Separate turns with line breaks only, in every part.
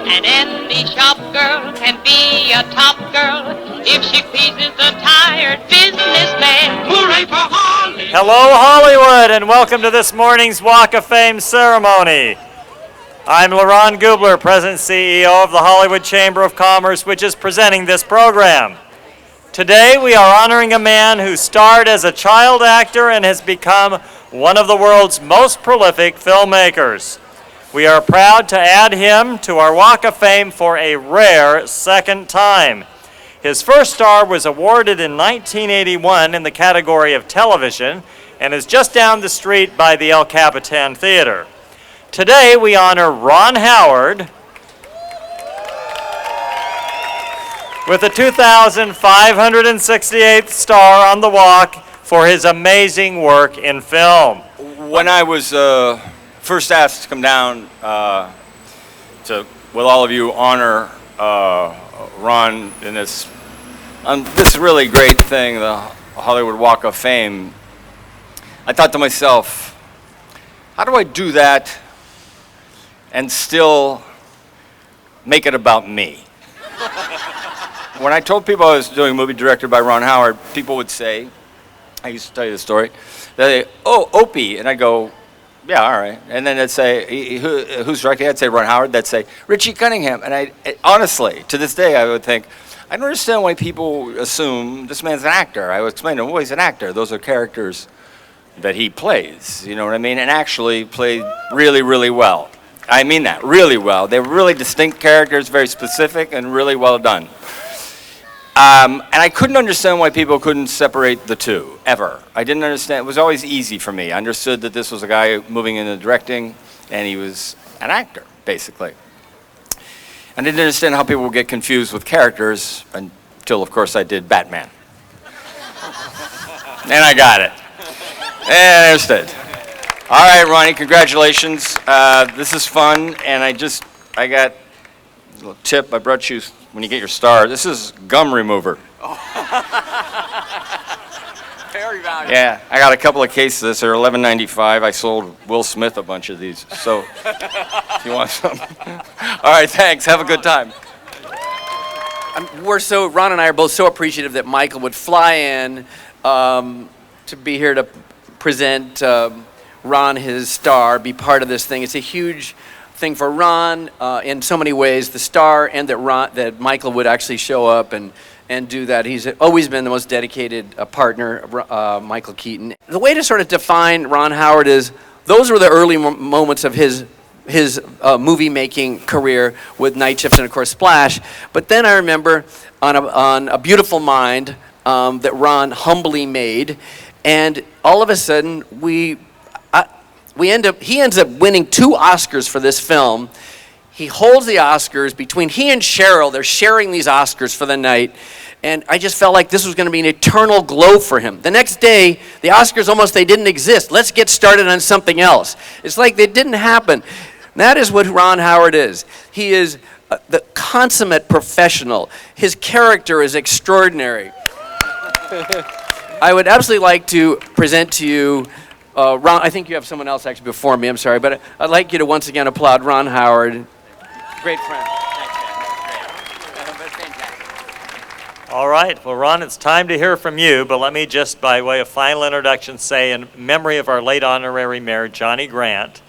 And any shop girl can be a top girl if she pleases the tired businessman. Hooray for Hollywood!
Hello, Hollywood, and welcome to this morning's Walk of Fame ceremony. I'm Laurent Gubler, President and CEO of the Hollywood Chamber of Commerce, which is presenting this program. Today, we are honoring a man who starred as a child actor and has become one of the world's most prolific filmmakers. We are proud to add him to our Walk of Fame for a rare second time. His first star was awarded in 1981 in the category of television and is just down the street by the El Capitan Theater. Today, we honor Ron Howard with the 2,568th star on the walk for his amazing work in film.
When I was first asked to come down to, with all of you, honor Ron in this really great thing, the Hollywood Walk of Fame, I thought to myself, how do I do that and still make it about me? When I told people I was doing a movie directed by Ron Howard, people would say, I used to tell you the story, they'd say, oh, Opie, and I'd go, yeah, all right. And then they'd say, who's directing? I'd say Ron Howard. They'd say, Richie Cunningham. And honestly, to this day, I would think, I don't understand why people assume this man's an actor. I would explain to them, well, he's an actor. Those are characters that he plays, you know what I mean? And actually played really, really well. I mean that, really well. They were really distinct characters, very specific, and really well done. And I couldn't understand why people couldn't separate the two, ever. I didn't understand. It was always easy for me. I understood that this was a guy moving into directing, and he was an actor, basically. I didn't understand how people would get confused with characters until, of course, I did Batman. And I got it. And I understood. All right, Ronnie, congratulations. This is fun, and I got a little tip. I brought you, when you get your star, this is gum remover.
Oh. Very valuable.
Yeah, I got a couple of cases of this. They're $11.95. I sold Will Smith a bunch of these. So, if you want some. All right, thanks. Have a good time.
Ron and I are both so appreciative that Michael would fly in to be here to present Ron his star, be part of this thing. It's a huge thing for Ron in so many ways, the star, and that Michael would actually show up and do that. He's always been the most dedicated partner, Michael Keaton. The way to sort of define Ron Howard is those were the early moments of his movie-making career with Night Shift and, of course, Splash. But then I remember on A Beautiful Mind that Ron humbly made, and all of a sudden he ends up winning 2 Oscars for this film. He holds the Oscars between he and Cheryl. They're sharing these Oscars for the night. And I just felt like this was going to be an eternal glow for him. The next day, the Oscars they didn't exist. Let's get started on something else. It's like they didn't happen. That is what Ron Howard is. He is the consummate professional. His character is extraordinary. I would absolutely like to present to you Ron. I think you have someone else actually before me. I'm sorry. But I'd like you to once again applaud Ron Howard. Great friend.
All right, well, Ron, it's time to hear from you, but let me just, by way of final introduction, say in memory of our late honorary mayor, Johnny Grant,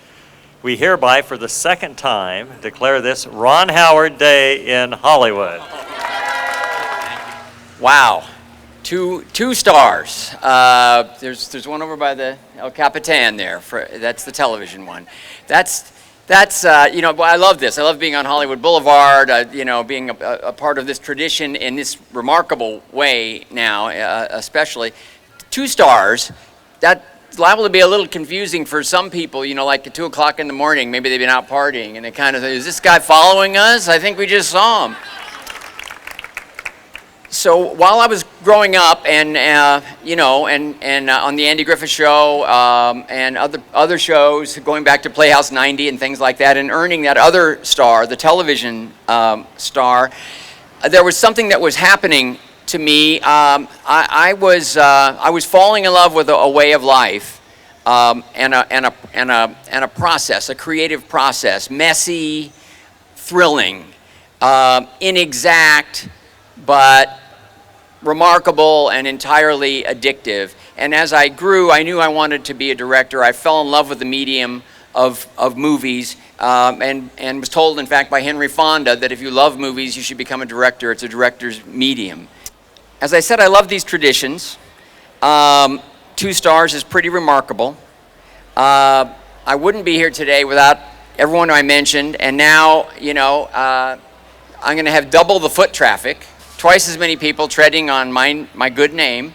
we hereby, for the second time, declare this Ron Howard Day in Hollywood.
Wow. Two stars. There's one over by the El Capitan there. That's the television one. That's I love this. I love being on Hollywood Boulevard, being a part of this tradition in this remarkable way now, especially. 2 stars, that's liable to be a little confusing for some people, like at 2 o'clock in the morning, maybe they've been out partying, and they kind of say, is this guy following us? I think we just saw him. So while I was growing up, and on the Andy Griffith Show and other shows, going back to Playhouse 90 and things like that, and earning that other star, the television star, there was something that was happening to me. I was falling in love with a way of life and a process, a creative process, messy, thrilling, inexact, but remarkable and entirely addictive. And as I grew, I knew I wanted to be a director. I fell in love with the medium of movies, and was told, in fact, by Henry Fonda that if you love movies, you should become a director. It's a director's medium. As I said, I love these traditions. 2 stars is pretty remarkable. I wouldn't be here today without everyone I mentioned, and now, you know, I'm going to have double the foot traffic, twice as many people treading on my good name.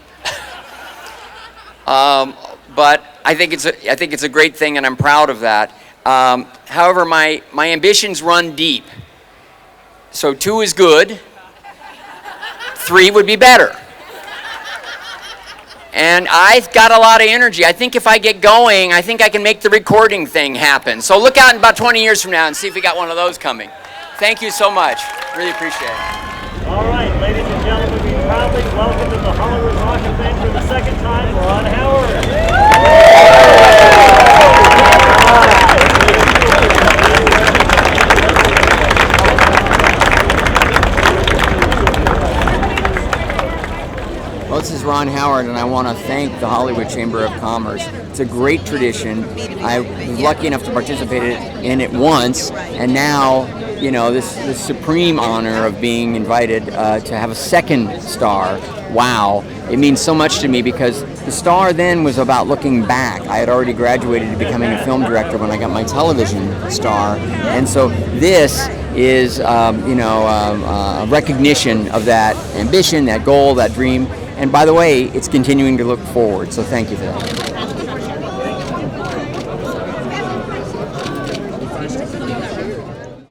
But I think it's a great thing, and I'm proud of that. However, my ambitions run deep. So 2 is good. 3 would be better. And I've got a lot of energy. I think if I get going, I think I can make the recording thing happen. So look out in about 20 years from now and see if we got one of those coming. Thank you so much. Really appreciate it.
All right, ladies and gentlemen, we proudly welcome to the Hollywood Walk of Fame for the second time, Ron Howard.
Well, this is Ron Howard, and I want to thank the Hollywood Chamber of Commerce. It's a great tradition. I was lucky enough to participate in it once, and now, you know, this supreme honor of being invited to have a second star. Wow, it means so much to me because the star then was about looking back. I had already graduated to becoming a film director when I got my television star, and so this is, a recognition of that ambition, that goal, that dream. And by the way, it's continuing to look forward, so thank you for that.